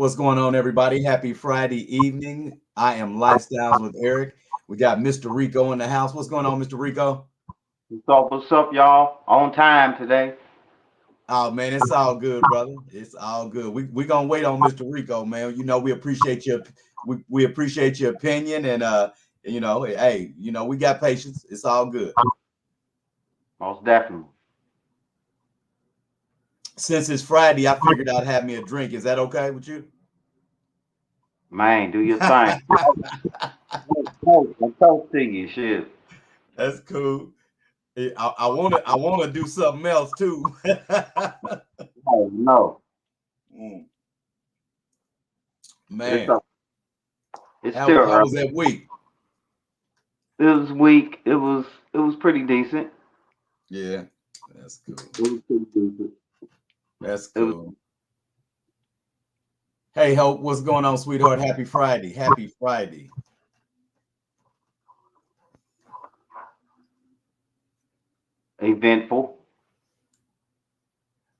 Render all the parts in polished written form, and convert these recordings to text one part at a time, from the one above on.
What's going on, everybody? Happy Friday evening. I am Lifestyles with Eric. We got Mr. Rico in the house. What's going on, Mr. Rico? What's up, y'all? On time today. Oh man, it's all good, brother. It's all good. We gonna wait on Mr. Rico, man. You know, we appreciate your we appreciate your opinion and hey, we got patience. It's all good. Most definitely. Since it's Friday, I figured I'd have me a drink. Is that okay with you? Man, do your thing. I'm close to you, shit. That's cool. I wanna do something else too. Oh, no. Mm, It's man, a, it's how still how was early. that week? It was weak. It was pretty decent. Yeah, that's cool. It was pretty decent. That's It was cool. Hey, Hope, what's going on, sweetheart? Happy Friday. Happy Friday. eventful.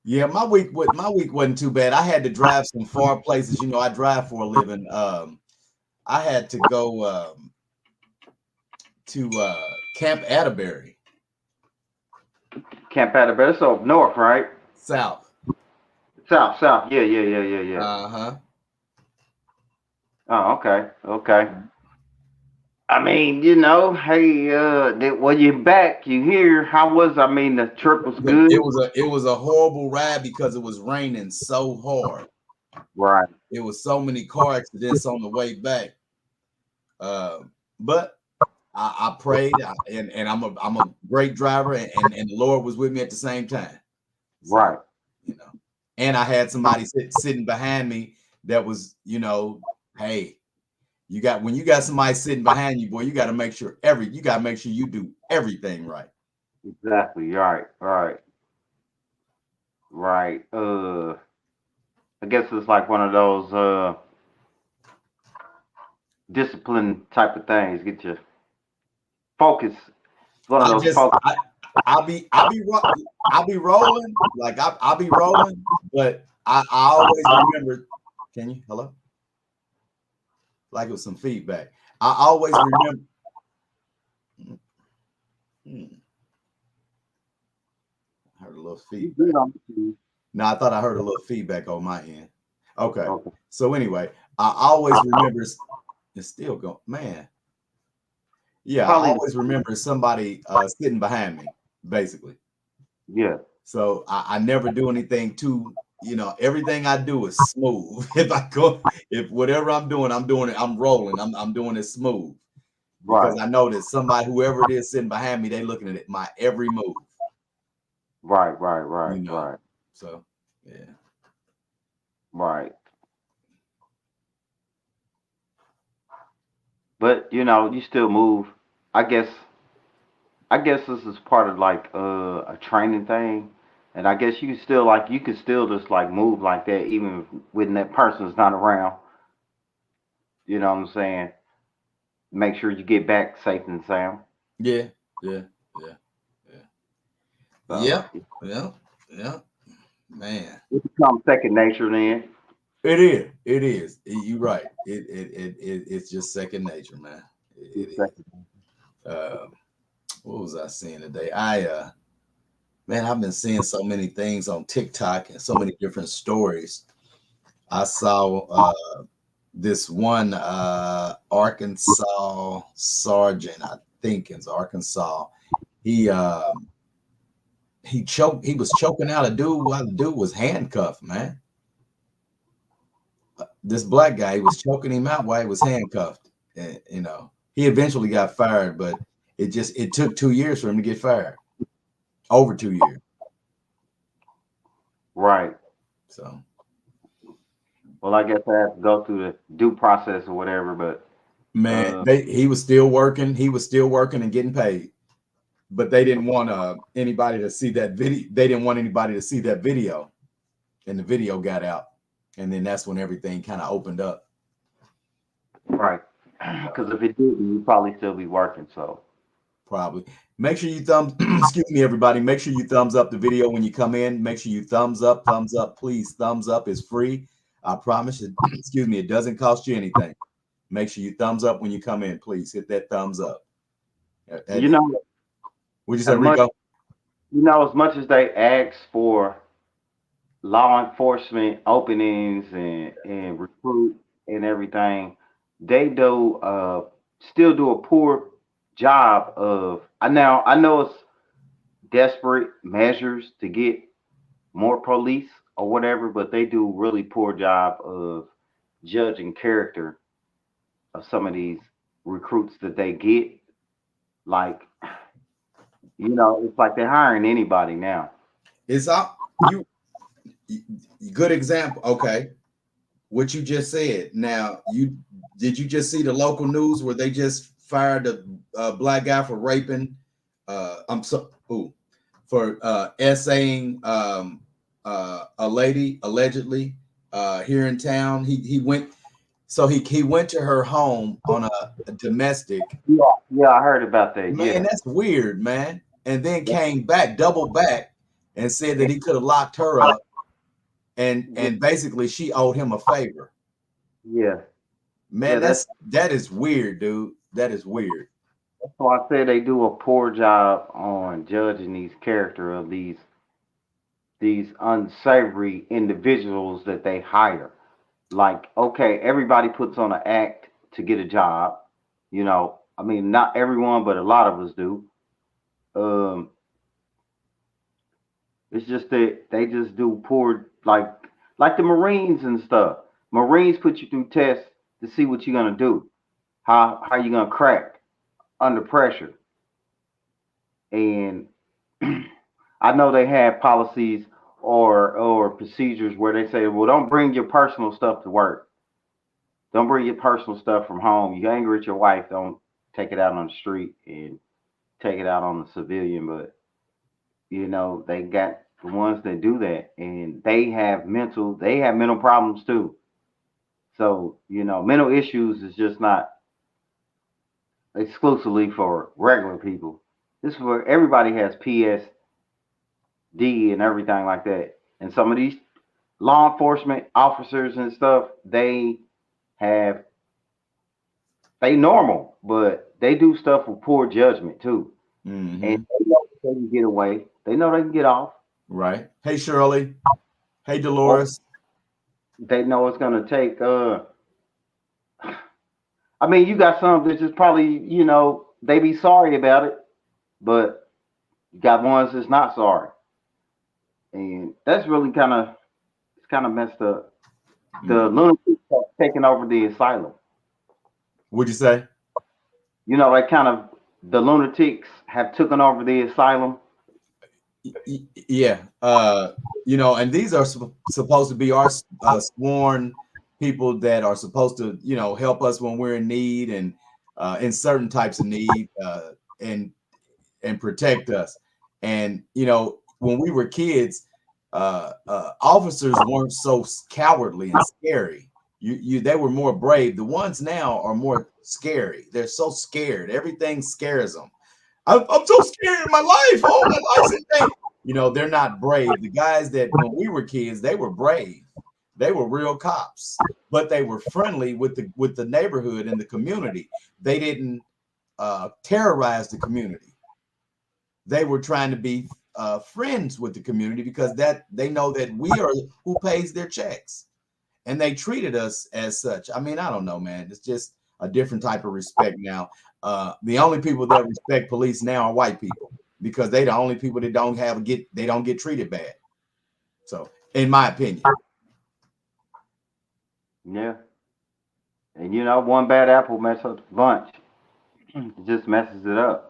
Yeah, my week wasn't too bad. I had to drive some far places. You know, I drive for a living. I had to go to Camp Atterbury, Camp Atterbury. It's up north, right? South. South, south. Yeah. Uh-huh. Oh, okay, okay. I mean, hey, when you're back, you hear how was? I mean, the trip was good. It was a horrible ride because it was raining so hard. Right. It was so many car accidents on the way back. Uh, but I prayed, and I'm a great driver, and the Lord was with me at the same time. So, Right. you know, and I had somebody sitting behind me that was, hey, when you got somebody sitting behind you, boy, you got to make sure you do everything right. Exactly. Right. Right. Right. I guess it's like one of those discipline type of things. Get your focus. It's one of I those just focus. I'll be rolling like I'll be rolling, but I always remember. Can you hello? Like it was some feedback. I always remember. Hmm, I heard a little You good feedback. on the No, I thought I heard a little feedback on my end. Okay. okay. So anyway, I always remember it's still going, man. Yeah, I Probably always remember somebody sitting behind me, basically. yeah. So I never do anything too, everything I do is smooth. If whatever I'm doing it, I'm rolling. I'm doing it smooth because Right. I know that whoever it is sitting behind me, they looking at it, my every move, Right. Right. you Right. know. Right. So yeah. Right. But you still move. I guess. I guess this is part of like a training thing, and I guess you could still just like move like that even when that person's not around. You know what I'm saying? Make sure you get back safe and sound. Yeah, yeah, yeah, yeah. So Yep, yep, yep. Man. it becomes second nature then. It is. It is. You're right. It's just second nature, man. It It's is. second. What was I seeing today? Man, I've been seeing so many things on TikTok and so many different stories. I saw this one Arkansas sergeant, I think it's Arkansas. He he was choking out a dude while the dude was handcuffed, man. This black guy, he was choking him out while he was handcuffed. And, he eventually got fired, but it took 2 years for him to get fired. Over 2 years. Right. So Well, I guess I have to go through the due process or whatever, but man, he was still working. He was still working and getting paid. But they didn't want anybody to see that video. They didn't want anybody to see that video. And the video got out. And then that's when everything kind of opened up. right. Because if it didn't, you'd probably still be working. So Probably. Make sure you excuse me, everybody. Make sure you thumbs up the video when you come in. Make sure you thumbs up, please. Thumbs up is free. I promise you, excuse me, it doesn't cost you anything. Make sure you thumbs up when you come in, please. Hit that thumbs up. You know, Would you say, as much Rico? as much as they ask for law enforcement openings and recruit and everything, they do still do a poor job of. I know it's desperate measures to get more police or whatever, but they do really poor job of judging character of some of these recruits that they get. Like, it's like they're hiring anybody now. Is up you good example. Okay. What you just said. Now, you just see the local news where they just fired a black guy for raping for essaying a lady allegedly here in town. He went to her home on a domestic. Yeah, yeah, I heard about that. Man, Yeah, that's weird, man. And then came back, double back, and said that he could have locked her up, yeah, and basically she owed him a favor. yeah, yeah. Man, that is weird, dude. That is weird. That's why I said they do a poor job on judging these character of these unsavory individuals that they hire. Like, okay, everybody puts on an act to get a job. I mean, not everyone, but a lot of us do. Um, it's just that they just do poor, like the Marines and stuff. Marines put you through tests to see what you're gonna do, how you gonna crack under pressure. And I know they have policies or procedures where they say, well, don't bring your personal stuff to work. Don't bring your personal stuff from home. You angry at your wife, don't take it out on the street and take it out on the civilian. But they got the ones that do that, and they have mental problems too. So mental issues is just not exclusively for regular people. This is where everybody has PSD and everything like that. And some of these law enforcement officers and stuff, have they normal, but they do stuff with poor judgment too. And Mm-hmm. they know they can get away. They know they can get off. Right. Hey, Shirley. Hey, Or Dolores. they know it's gonna take. I mean, you got some that just probably they be sorry about it, but you got ones that's not sorry, and that's really kind of messed up. The Mm. lunatics have taken over the asylum. What'd you say? That kind of the lunatics have taken over the asylum. Yeah. And these are supposed to be our sworn people that are supposed to, help us when we're in need and in certain types of need, and protect us. And when we were kids, officers weren't so cowardly and scary. They were more brave. The ones now are more scary. They're so scared. Everything scares them. I'm so scared of my life. Oh, my life's in danger. They're not brave. The guys that when we were kids, they were brave. They were real cops, but they were friendly with the neighborhood and the community. They didn't terrorize the community. They were trying to be friends with the community because that they know that we are who pays their checks, and they treated us as such. I mean, I don't know, man. It's just a different type of respect now. The only people that respect police now are white people because they the only people that don't get treated bad. So, in my opinion, Yeah, and one bad apple messes up the bunch. It just messes it up.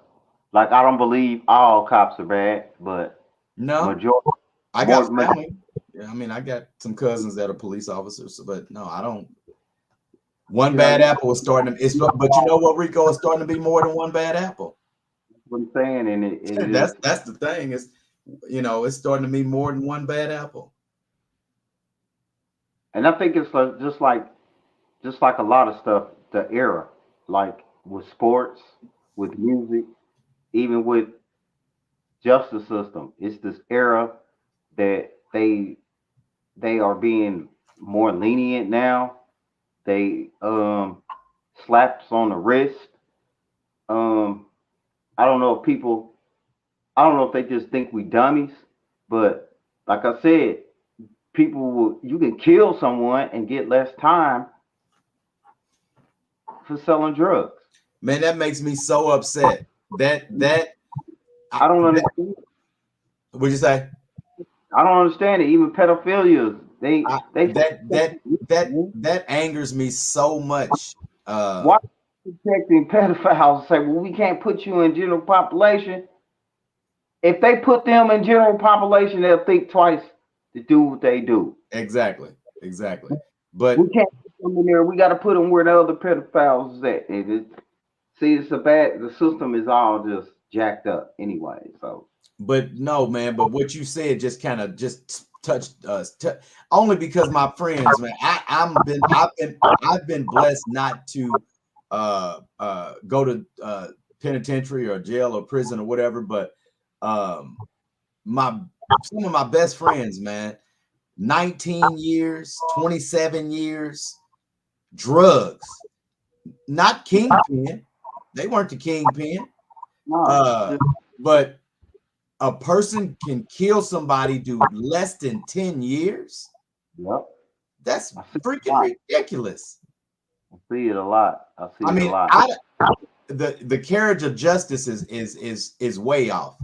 Like I don't believe all cops are bad, but no, majority, I got more, family. Yeah, I mean, I got some cousins that are police officers, but no, I don't. One you know, bad apple is starting to. But you know what, Rico? It's starting to be more than one bad apple. what I'm saying, and it that's just, that's the thing is, it's starting to be more than one bad apple. and I think it's just like a lot of stuff, the era, like with sports, with music, even with justice system. It's this era that they are being more lenient now. They slaps on the wrist. Um, I don't know if people, I don't know if they just think we dummies, but like I said, people will, you can kill someone and get less time for selling drugs. Man, that makes me so upset. That I don't that understand. would you say? I don't understand it. Even pedophilia, I, they that angers me so much. why protecting pedophiles say, well, we can't put you in general population. If they put them in general population, they'll think twice to do what they do. Exactly, exactly. We But can't put them in there. We got to put them where the other pedophiles is at. See, it's a bad. The system is all just jacked up anyway. So no, man. But what you said just kind of just touched us. Only because my friends, man. I've been blessed not to go to penitentiary or jail or prison or whatever. But um, my some of my best friends, man, 19 years, 27 years, drugs, not kingpin. They weren't the kingpin. no, Uh, but a person can kill somebody, do less than 10 years. yep. That's I see it a freaking lot. ridiculous. I see it a lot. I see I it a mean, lot. the carriage of justice is way off.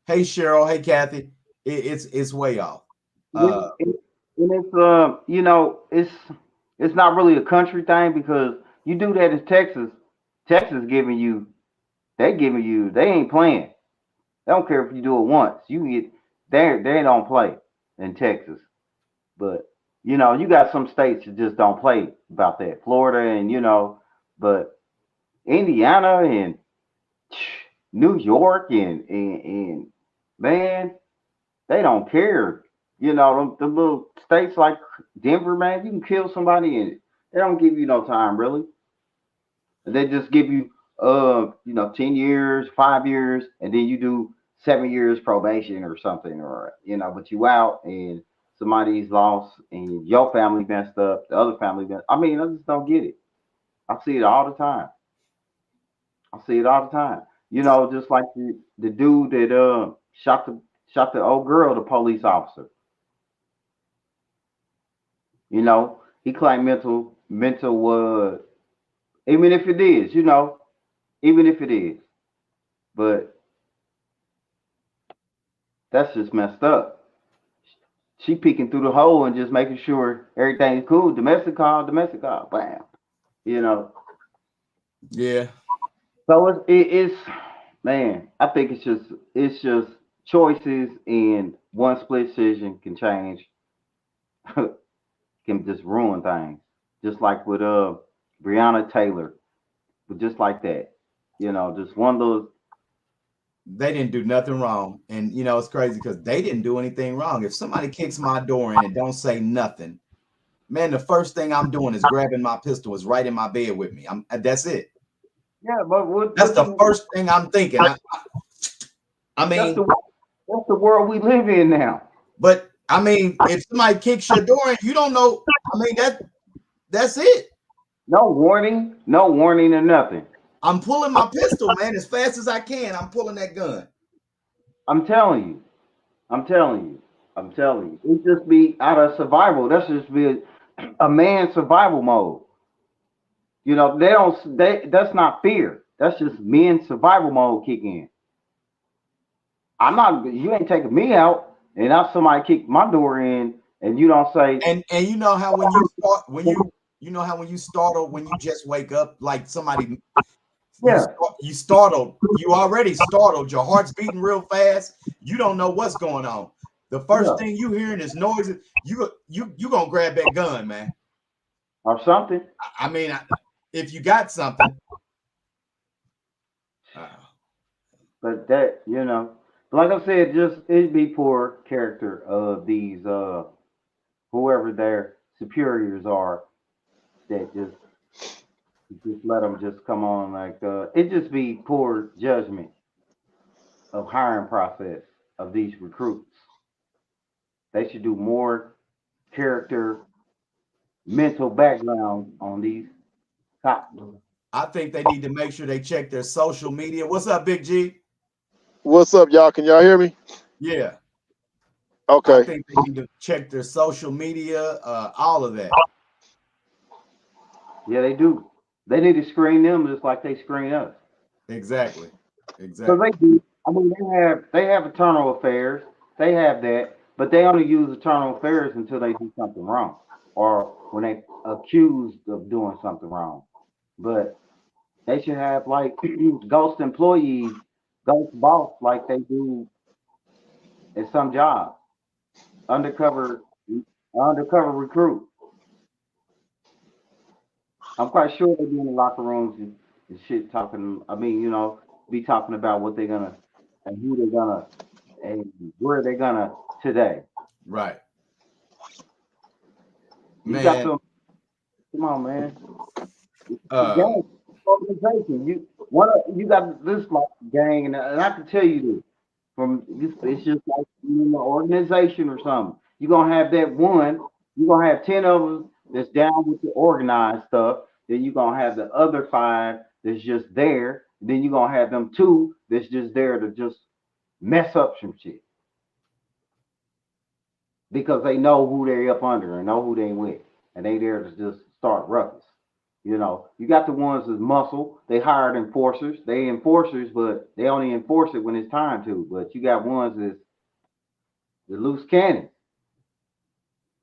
Hey Cheryl, hey Kathy, it's way off. And Uh, it's you know, it's not really a country thing because you do that in Texas. Texas giving you, they ain't playing. They don't care if you do it once. You get they don't play in Texas. But you know, you got some states that just don't play about that. Florida and but Indiana and New York and man, they don't care. You know, the little states like Denver, man, you can kill somebody and they don't give you no time really. They just give you 10 years, 5 years, and then you do 7 years probation or something, or but you out and somebody's lost and your family messed up, the other family messed. I mean, I just don't get it. I see it all the time. I see it all the time. Just like the dude that shot the old girl, the police officer. He claimed mental even if it is, even if it is, but that's just messed up. She peeking through the hole and just making sure everything's cool. Domestic call, bam. You know. yeah, So it's man. I think it's just choices, and one split decision can change, can just ruin things. Just like with Breonna Taylor, but just like that. Just one of those. they didn't do nothing wrong, and it's crazy because they didn't do anything wrong. If somebody kicks my door in and don't say nothing, man, the first thing I'm doing is grabbing my pistol, is right in my bed with me. That's it. Yeah, but That's the first thing I'm thinking. I that's mean, the world we live in now. but I mean, if somebody kicks your door and you don't know, I mean that's it. No warning or nothing. I'm pulling my pistol, man, as fast as I can. I'm pulling that gun. I'm telling you. I'm telling you. I'm telling you. It just be out of survival. That's just be a man's survival mode. They don't. That's not fear. That's just men's survival mode kick in. I'm not. You ain't taking me out, and now somebody kick my door in, and you don't say, And you know how when you start you know how when you startle, when you just wake up, like somebody yeah, you startled, you already startled, your heart's beating real fast, you don't know what's going on. The first yeah, thing you hearing is noises. You gonna grab that gun, man. or something. I mean, if you got something, uh, But like I said, just it'd be poor character of these whoever their superiors are that just let them just come on like it just be poor judgment of hiring process of these recruits. They should do more character mental background on these cops. I think they need to make sure they check their social media. What's up, Big G? What's up, y'all? Can y'all hear me? Yeah. I Okay. think they need to check their social media, all of that. Yeah, they do. They need to screen them just like they screen us. Exactly. So Exactly. they do. I mean, they have internal affairs. They have that, but they only use internal affairs until they do something wrong, or when they accused of doing something wrong. But they should have like ghost employees, ghost boss, like they do at some jobs. Undercover, undercover recruit. I'm quite sure they be in the locker rooms and shit talking. I mean, be talking about what they're gonna and who they're gonna and where they're gonna today. Right. You got Man, to come on, man. um, Gang organization. You got this like gang, and I can tell you this from this. It's just like in an organization or something. You're gonna have that one. You're gonna have 10 of them that's down with the organized stuff. Then you're gonna have the other 5 that's just there. Then you're gonna have them 2 that's just there to just mess up some shit because they know who they up under and know who they with, and they there to just start ruckus. You got the ones that's muscle. They hired enforcers. They enforcers, but they only enforce it when it's time to. But you got ones that's the loose cannon,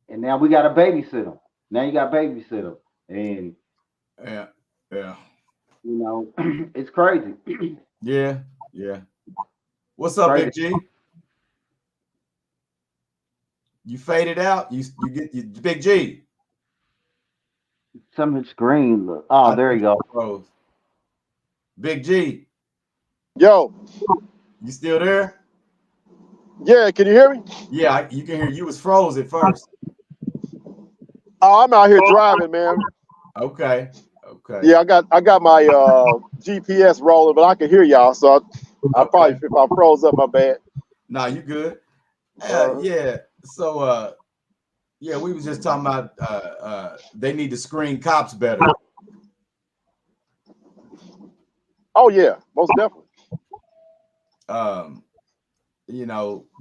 and now we got to babysit them. Now you got to babysit them, and yeah, yeah, it's crazy. yeah, yeah. What's up, Big G? You faded out. You get Big G. Some of the screen look. Oh, there you go. Froze. Big G, Yo. you still there? Yeah, can you hear me? Yeah, you can hear. You was froze at first. Oh, I'm out here driving, man. Okay. Okay. Yeah, I got my GPS rolling, but I can hear y'all. So I probably, if I froze up, my bad. Nah, you good. Yeah. So yeah, we was just talking about they need to screen cops better. Oh yeah, most definitely.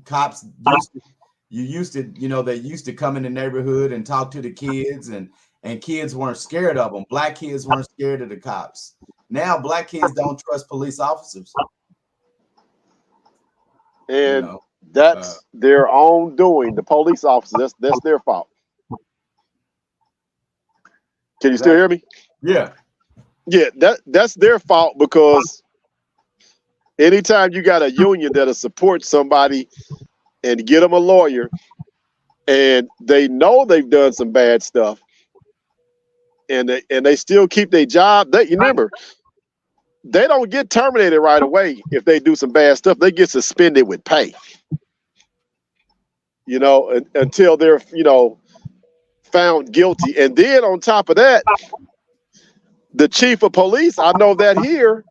Cops they used to come in the neighborhood and talk to the kids, and kids weren't scared of them. Black kids weren't scared of the cops. Now black kids don't trust police officers. And that's their own doing. The police officers, that's their fault. Can you still hear me? Yeah. Yeah, that's their fault, because anytime you got a union that'll support somebody and get them a lawyer, and they know they've done some bad stuff, and they still keep their job, you remember, they don't get terminated right away if they do some bad stuff. They get suspended with pay, until they're, found guilty. And then on top of that, the chief of police, I know that here,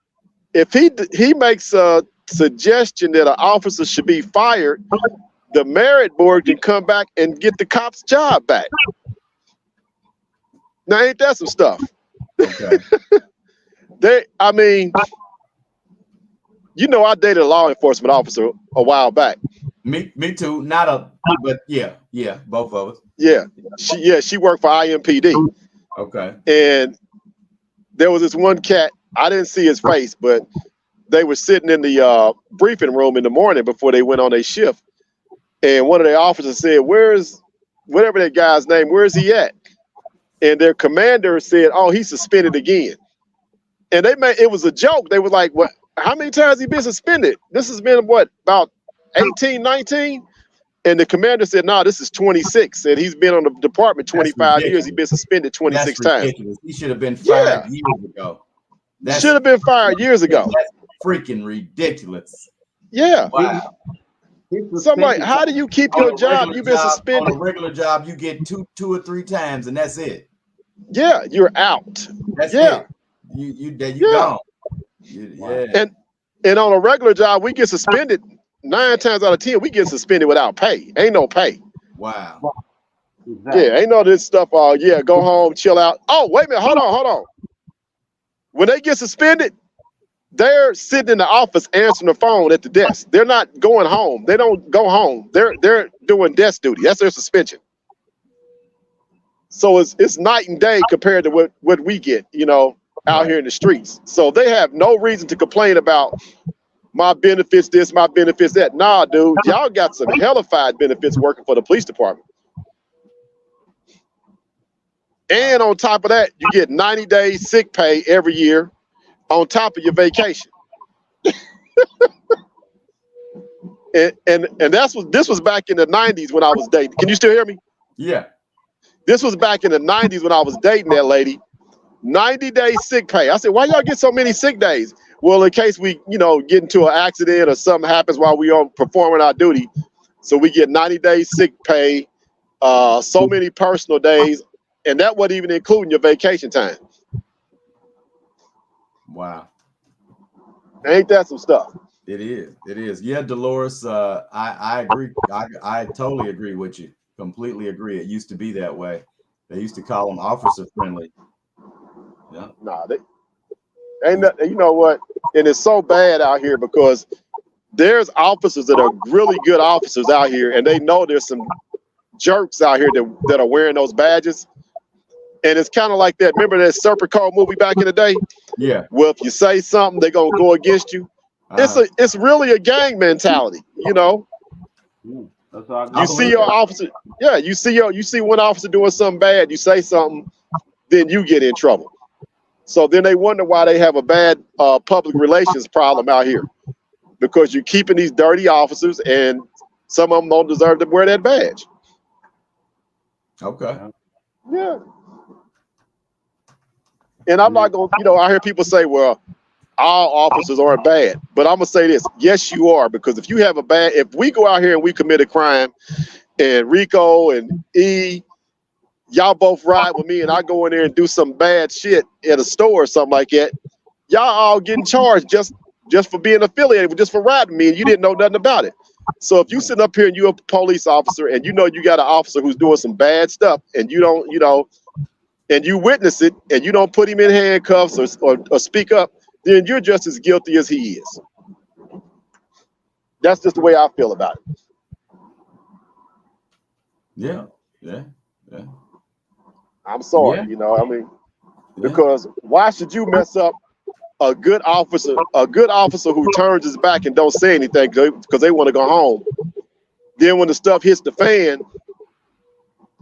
if he makes a suggestion that an officer should be fired, the merit board can come back and get the cop's job back. Now, ain't that some stuff? Okay. I dated a law enforcement officer a while back. Me too. But yeah, both of us. Yeah, she worked for IMPD. Okay. And there was this one cat, I didn't see his face, but they were sitting in the briefing room in the morning before they went on their shift. And one of their officers said, "Where's whatever that guy's name, where is he at?" And their commander said, "Oh, he's suspended again." And it was a joke. They were like, "What? How many times he been suspended? This has been what, about 18, 19?" And the commander said, "No, this is 26. And he's been on the department 25 years. He's been suspended 26 times. He should have been fired years ago. Should have been fired years ago. That's freaking ridiculous. Yeah. Wow. So I'm like, how do you keep your job? You've been suspended. On a regular job, you get two or three times, and that's it. Yeah, you're out. That's it. You gone. Yeah. And on a regular job, we get suspended 9 times out of 10. We get suspended without pay. Ain't no pay. Wow. Exactly. Yeah, ain't no this stuff. Yeah, go home, chill out. Oh, wait a minute, hold on. When they get suspended, they're sitting in the office answering the phone at the desk. They're not going home. They don't go home. They're doing desk duty. That's their suspension. So it's night and day compared to what we get, out here in the streets. So they have no reason to complain about my benefits this, my benefits that. Nah, dude, y'all got some hellified benefits working for the police department. And on top of that, you get 90 days sick pay every year on top of your vacation. and this was back in the 90s when I was dating. Can you still hear me? Yeah. This was back in the 90s when I was dating that lady. 90 days sick pay. I said, why y'all get so many sick days? Well, in case we, get into an accident or something happens while we are performing our duty. So we get 90 days sick pay, so many personal days, and that wasn't even including your vacation time. Wow. Ain't that some stuff? It is. It is. Yeah, Dolores, I agree. I totally agree with you. Completely agree. It used to be that way. They used to call them officer friendly. Yeah. Nah, they ain't that, you know what? And it's so bad out here because there's officers that are really good officers out here, and they know there's some jerks out here that are wearing those badges. And it's kind of like that. Remember that Serpent Code movie back in the day? Yeah. Well, if you say something, they're gonna go against you. It's really a gang mentality, That's all You see your officer, yeah, you see one officer doing something bad, you say something, then you get in trouble. So then they wonder why they have a bad public relations problem out here, because you're keeping these dirty officers, and some of them don't deserve to wear that badge. Okay. Yeah. And I'm not gonna, I hear people say, well, all officers aren't bad, but I'm gonna say this: yes, you are, because if we go out here and we commit a crime, and Rico and E, y'all both ride with me, and I go in there and do some bad shit at a store or something like that, y'all all getting charged just for being affiliated, just for riding me, and you didn't know nothing about it. So if you sit up here and you're a police officer, and you got an officer who's doing some bad stuff, and you don't, and you witness it, and you don't put him in handcuffs or speak up, then you're just as guilty as he is. That's just the way I feel about it. Yeah. I'm sorry, because why should you mess up a good officer who turns his back and don't say anything because they want to go home? Then when the stuff hits the fan,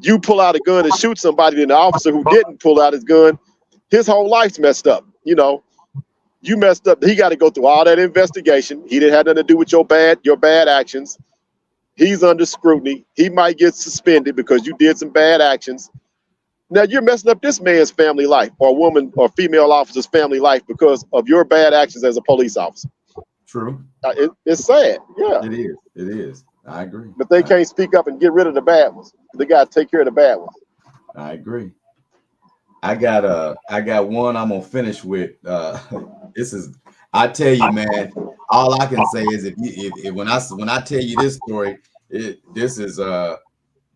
you pull out a gun and shoot somebody, then the officer who didn't pull out his gun, his whole life's messed up. You messed up. He got to go through all that investigation. He didn't have nothing to do with your bad actions. He's under scrutiny. He might get suspended because you did some bad actions. Now you're messing up this man's family life, or woman or female officer's family life, because of your bad actions as a police officer. True. It's sad. Yeah. It is. It is. I agree. But they can't speak up and get rid of the bad ones. They got to take care of the bad ones. I agree. I got one I'm gonna finish with. I tell you, man, all I can say is if when I tell you this story, this is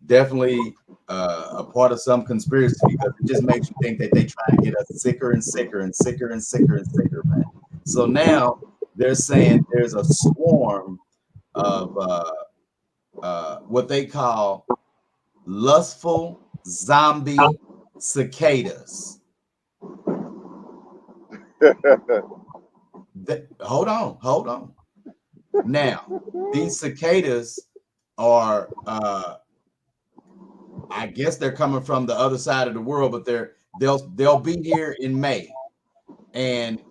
definitely a part of some conspiracy, because it just makes you think that they try to get us sicker and sicker and sicker and sicker and sicker, man. So now they're saying there's a swarm of what they call lustful zombie cicadas. Hold on. Now, these cicadas are, I guess they're coming from the other side of the world, but they'll be here in May. And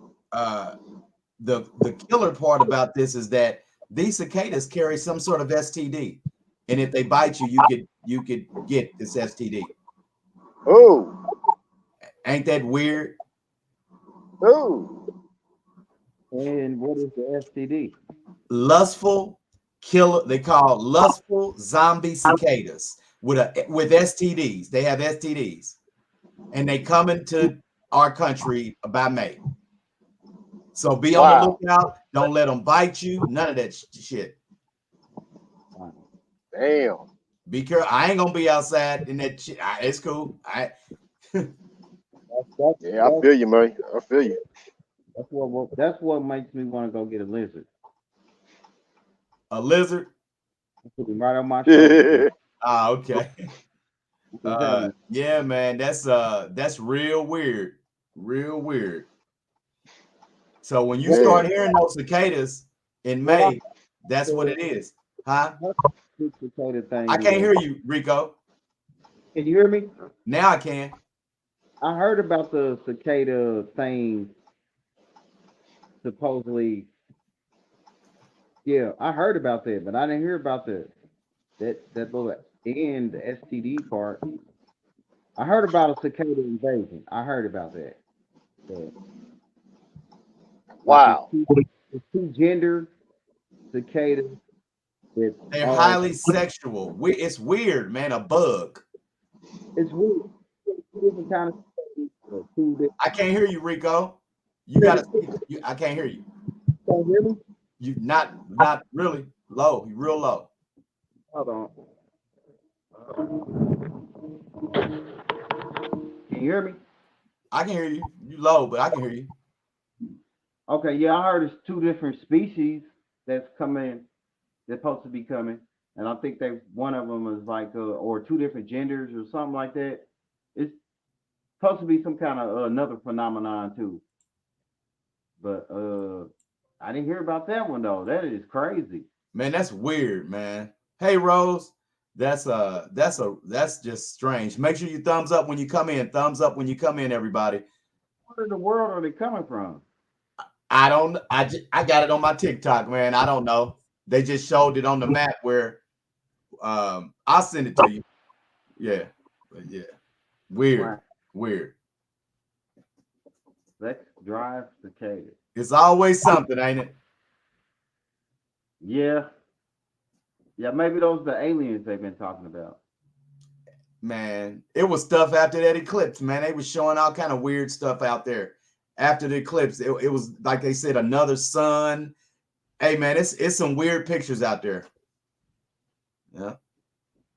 the killer part about this is that these cicadas carry some sort of STD, and if they bite you, you could get this STD. Oh, ain't that weird? Oh. And what is the STD? Lustful killer. They call lustful zombie cicadas with STDs. They have STDs, and they come into our country by May. So be on the lookout. Don't let them bite you. None of that shit. Damn. Be careful. I ain't gonna be outside in that shit. It's cool. Yeah, I feel you, man. I feel you. That's what makes me want to go get a lizard. A lizard. Put him right on my shoulder. Ah, okay. Man. Yeah, man, that's real weird. Real weird. So when you start hearing those cicadas in May, that's what it is. Huh? I can't hear you, Rico. Can you hear me? Now I can. I heard about the cicada thing. Supposedly, yeah, I heard about that, but I didn't hear about that little end STD part. I heard about a cicada invasion. I heard about that. Yeah. Wow. The two gender cicadas. They're highly sexual. It's weird, man. A bug. It's weird. Different kind of I can't hear you, Rico. You gotta speak. I can't hear you. Can you hear me? You not really low. You real low. Hold on. Can you hear me? I can hear you. You low, but I can hear you. Okay, yeah, I heard it's two different species that's coming. They're supposed to be coming, and I think one of them is like or two different genders or something like that. It's supposed to be some kind of another phenomenon too. But I didn't hear about that one though. That is crazy. Man, that's weird, man. Hey, Rose, that's just strange. Make sure you thumbs up when you come in. Thumbs up when you come in, everybody. Where in the world are they coming from? I got it on my TikTok, man. I don't know. They just showed it on the map where I'll send it to you. Yeah. But yeah. Weird. Wow. Weird. Let's drive cicada. It's always something, ain't it? Yeah. Yeah, maybe those are the aliens they've been talking about. Man, it was stuff after that eclipse, man. They was showing all kind of weird stuff out there. After the eclipse, it was like they said, another sun. Hey, man, it's some weird pictures out there. Yeah.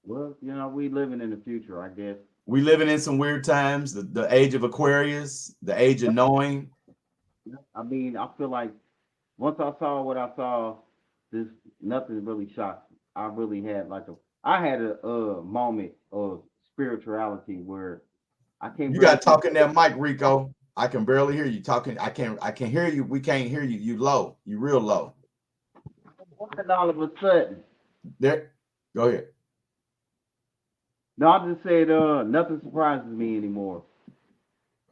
Well, we living in the future, I guess. We living in some weird times. The age of Aquarius, the age of knowing. I mean, I feel like once I saw what I saw, nothing really shocked me. I really had I had a moment of spirituality where I can't. You got to talk in that mic, Rico. I can barely hear you talking. I can't hear you. We can't hear you. You low. You real low. And all of a sudden. There. Go ahead. No, I just said nothing surprises me anymore.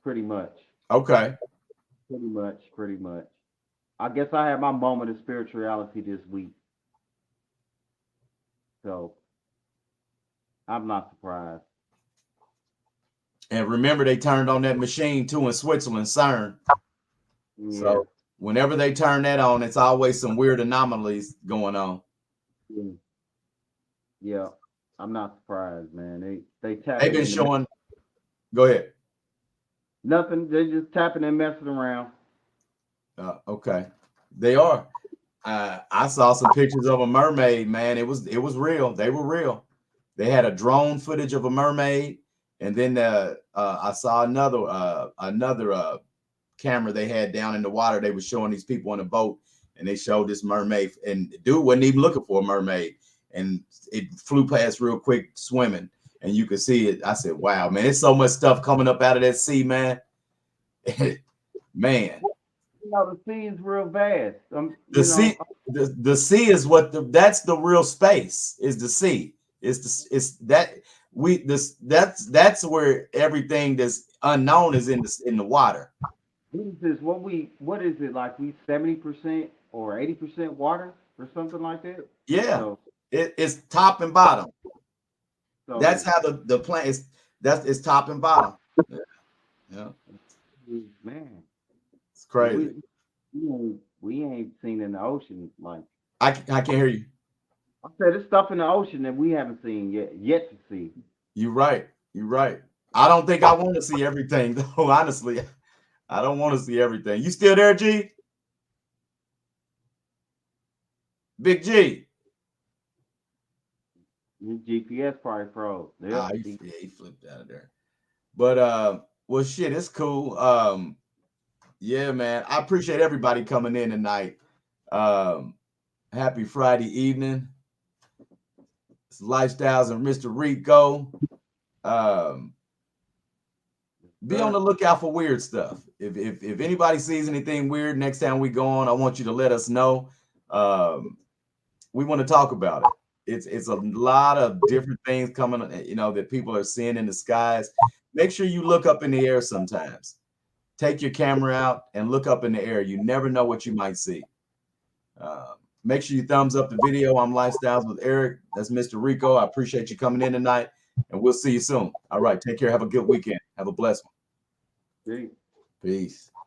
Pretty much. Okay. Pretty much. I guess I had my moment of spirituality this week. So I'm not surprised. And remember, they turned on that machine too in Switzerland, CERN. Yeah. So whenever they turn that on, it's always some weird anomalies going on. Yeah. I'm not surprised, man. They've been showing. Go ahead. Nothing. They're just tapping and messing around. Okay. They are. I saw some pictures of a mermaid, man. It was real. They were real. They had a drone footage of a mermaid, and then I saw another camera they had down in the water. They were showing these people on a boat, and they showed this mermaid, and the dude wasn't even looking for a mermaid, and it flew past real quick swimming, and you could see it. I said, "Wow, man, there's so much stuff coming up out of that sea, man." Man. The sea is real vast. The sea is that's the real space. Is the sea. That's where everything that's unknown is in the water. What is it like? We 70% or 80% water or something like that? Yeah. So, it's top and bottom. So that's how the plant is. It's top and bottom. Yeah. Man. It's crazy. We ain't seen in the ocean like. I can't hear you. I said there's stuff in the ocean that we haven't seen yet to see. You're right. I don't think I want to see everything though. Honestly, I don't want to see everything. You still there, G? Big G. His GPS probably froze. Ah, Yep. he flipped out of there. But well, shit, it's cool. Yeah, man, I appreciate everybody coming in tonight. Happy Friday evening. It's Lifestyles and Mr. Rico. Be on the lookout for weird stuff. If anybody sees anything weird next time we go on, I want you to let us know. We want to talk about it. It's a lot of different things coming, that people are seeing in the skies. Make sure you look up in the air sometimes. Take your camera out and look up in the air. You never know what you might see. Make sure you thumbs up the video. I'm Lifestyles with Eric. That's Mr. Rico. I appreciate you coming in tonight, and we'll see you soon. All right, take care. Have a good weekend. Have a blessed one. See? Peace.